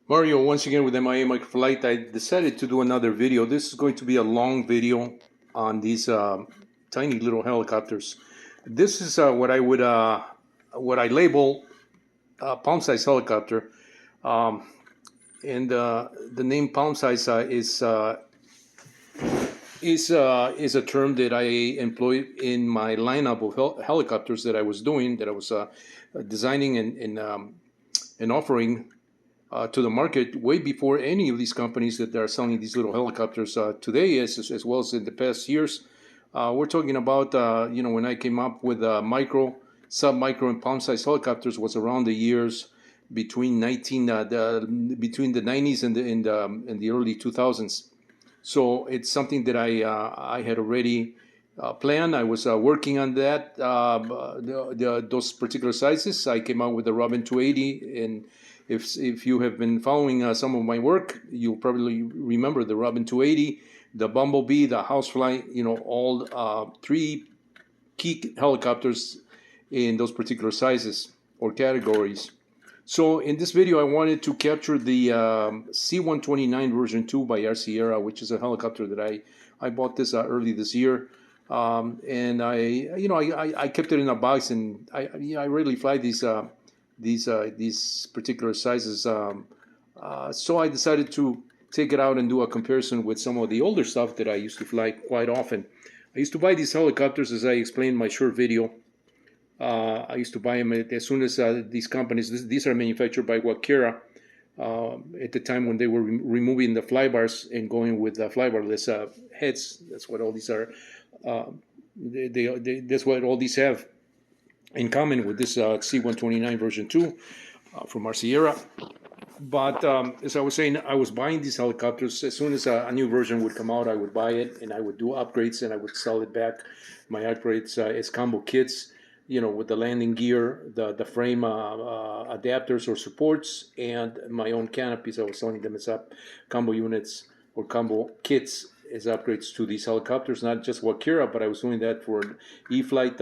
Mario, once again with MIA Microflight, I decided to do another video. This is going to be a long video on these tiny little helicopters. This is what I label palm-sized helicopter, um, and the name palm-size is a term that I employ in my lineup of helicopters that I was doing, that I was designing and offering to the market way before any of these companies that are selling these little helicopters today, as well as in the past years. We're talking about, when I came up with micro, sub-micro, and palm-sized helicopters was around the years between between the 90s and the early 2000s. So it's something that I had already planned. I was working on that, those particular sizes. I came out with the Robin 280, and if you have been following some of my work, you'll probably remember the Robin 280, the Bumblebee, the Housefly, all three key helicopters in those particular sizes or categories. So in this video, I wanted to capture the C129 version 2 by RC Era, which is a helicopter that I bought this early this year. And I kept it in a box, and I rarely fly these particular sizes. So I decided to take it out and do a comparison with some of the older stuff that I used to fly quite often. I used to buy these helicopters, as I explained in my short video. I used to buy them as soon as these companies, these are manufactured by Walkera, at the time when they were removing the flybars and going with flybarless heads. That's what all these are. That's what all these have in common with this C129 version 2 from RC Era. But as I was saying, I was buying these helicopters. As soon as a new version would come out, I would buy it, and I would do upgrades, and I would sell it back. My upgrades as combo kits, with the landing gear, the frame adapters or supports, and my own canopies. I was selling them as combo units or combo kits as upgrades to these helicopters, not just Walkera, but I was doing that for E-Flight,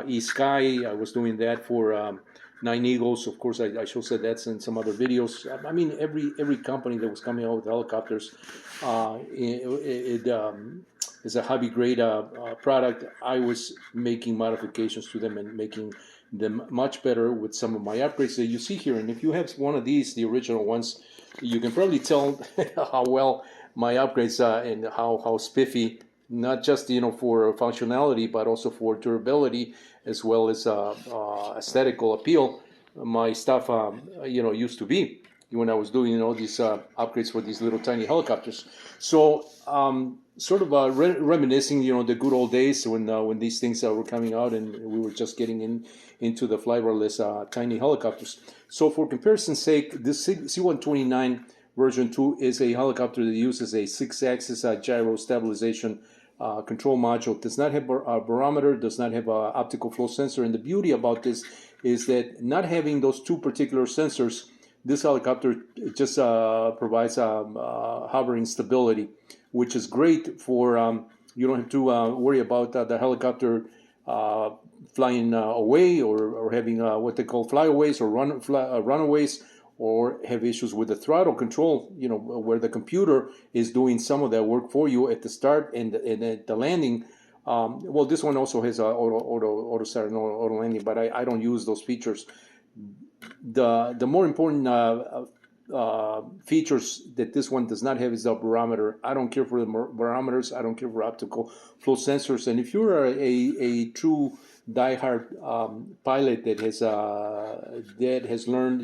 E-Sky. I was doing that for Nine Eagles. Of course, I should said that's in some other videos. I mean, every company that was coming out with helicopters, is a hobby grade product. I was making modifications to them and making them much better with some of my upgrades that you see here. And if you have one of these, the original ones, you can probably tell how well my upgrades and how spiffy, not just for functionality, but also for durability as well as aesthetical appeal, my stuff used to be when I was doing these upgrades for these little tiny helicopters. So sort of reminiscing the good old days when these things were coming out and we were just getting into the flybarless tiny helicopters. So for comparison's sake, this C129 version 2 is a helicopter that uses a 6-axis gyro stabilization control module. Does not have a barometer, does not have an optical flow sensor. And the beauty about this is that not having those two particular sensors, this helicopter just provides hovering stability, which is great for, you don't have to worry about the helicopter flying away or having what they call flyaways or runaways, or have issues with the throttle control, where the computer is doing some of that work for you at the start and at the landing. Well, this one also has auto start and auto landing, but I don't use those features. The more important features that this one does not have is the barometer. I don't care for the barometers. I don't care for optical flow sensors. And if you're a true diehard pilot that has learned,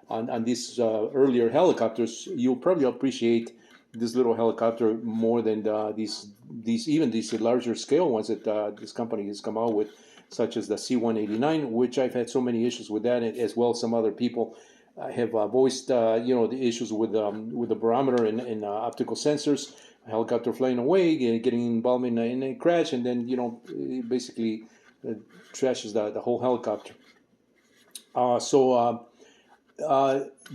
on these earlier helicopters, you'll probably appreciate this little helicopter more than these larger scale ones that this company has come out with, such as the C189, which I've had so many issues with that, as well as some other people have voiced the issues with the barometer and optical sensors. A helicopter flying away, getting involved in a crash, and then it basically trashes the whole helicopter.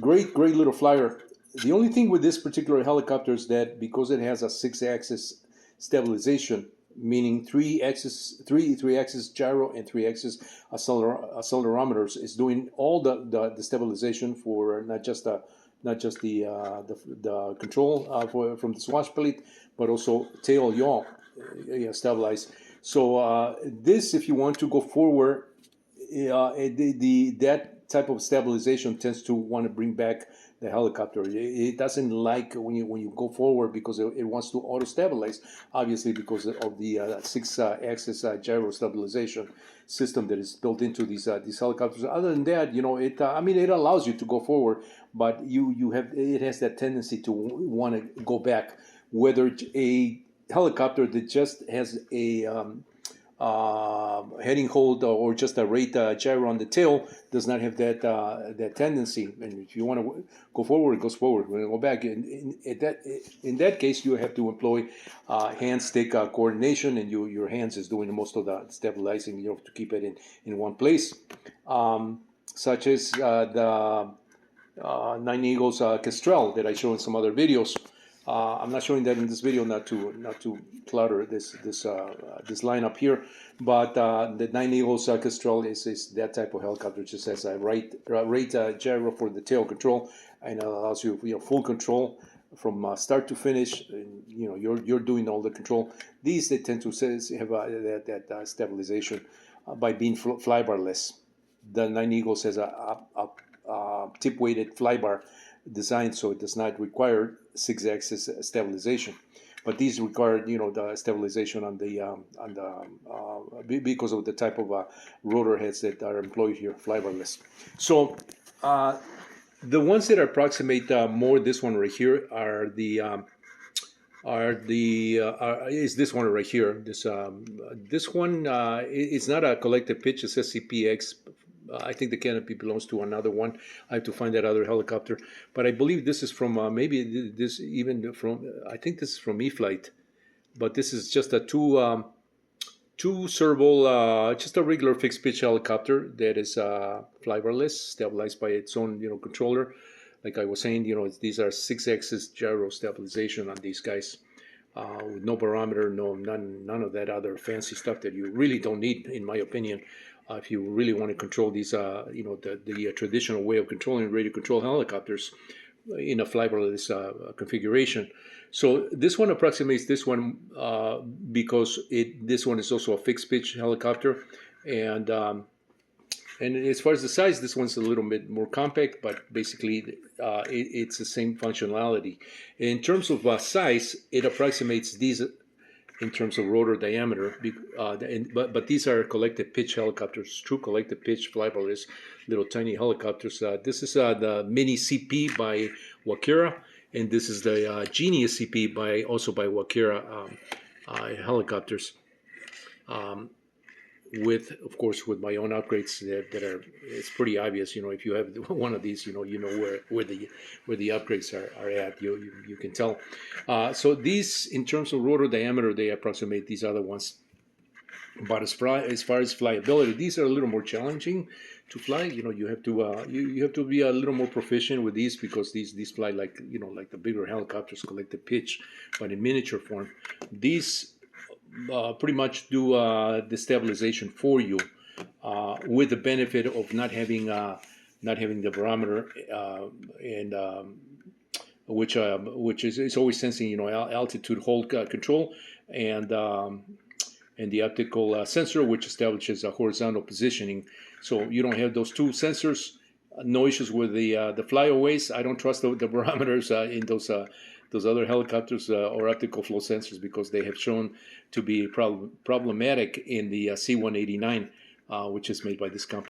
Great little flyer. The only thing with this particular helicopter is that because it has a 6-axis stabilization, meaning three axis gyro and 3-axis accelerometers, is doing all the stabilization for not just the control from the swash plate, but also tail yaw stabilize. So this, if you want to go forward, that type of stabilization tends to want to bring back the helicopter. It doesn't like when you go forward because it wants to auto stabilize, obviously because of the 6-axis gyro stabilization system that is built into these helicopters. Other than that, it it allows you to go forward, but it has that tendency to want to go back. Whether a helicopter that just has a heading hold or just a rate gyro on the tail does not have that tendency. And if you want to go forward, it goes forward. When you go back, in that case, you have to employ hand-stick coordination, and your hands is doing most of the stabilizing. You have to keep it in one place, such as the Nine Eagles Kestrel that I show in some other videos. I'm not showing that in this video, not to clutter this lineup here, but the Nine Eagles Kestrel is that type of helicopter. It just has a rate gyro for the tail control, and it allows you full control from start to finish. And, you're doing all the control. These, they tend to have that stabilization by being flybarless. The Nine Eagles has a tip-weighted flybar designed so it does not require 6-axis stabilization, but these require the stabilization on the because of the type of rotor heads that are employed here, flybarless. So the ones that approximate more this one right here is this one right here. This one it's not a collective pitch, it's SCPX. I think the canopy belongs to another one. I have to find that other helicopter, but I believe this is from I think this is from E-Flight, but this is just a two servo, just a regular fixed pitch helicopter that is flybarless, stabilized by its own controller. Like I was saying, these are 6-axis gyro stabilization on these guys. With no barometer, none of that other fancy stuff that you really don't need, in my opinion. If you really want to control these, the traditional way of controlling radio control helicopters in a flybarless configuration. So this one approximates this one because this one is also a fixed pitch helicopter, and as far as the size, this one's a little bit more compact, but basically it's the same functionality. In terms of size, it approximates these in terms of rotor diameter, but these are collective pitch helicopters, true collective pitch flybarless, little tiny helicopters. This is the Mini CP by Walkera, and this is the Genius CP also by Walkera helicopters. Of course, with my own upgrades that are, it's pretty obvious. If you have one of these, where the upgrades are at. You can tell. So these, in terms of rotor diameter, they approximate these other ones. But as far as flyability, these are a little more challenging to fly. You have to be a little more proficient with these because these fly like the bigger helicopters, collective pitch, but in miniature form. These pretty much do the stabilization for you, with the benefit of not having the barometer, and which is always sensing altitude hold control, and the optical sensor, which establishes a horizontal positioning. So you don't have those two sensors. No issues with the flyaways. I don't trust the barometers in those other helicopters or optical flow sensors because they have shown to be problematic in the C189, which is made by this company.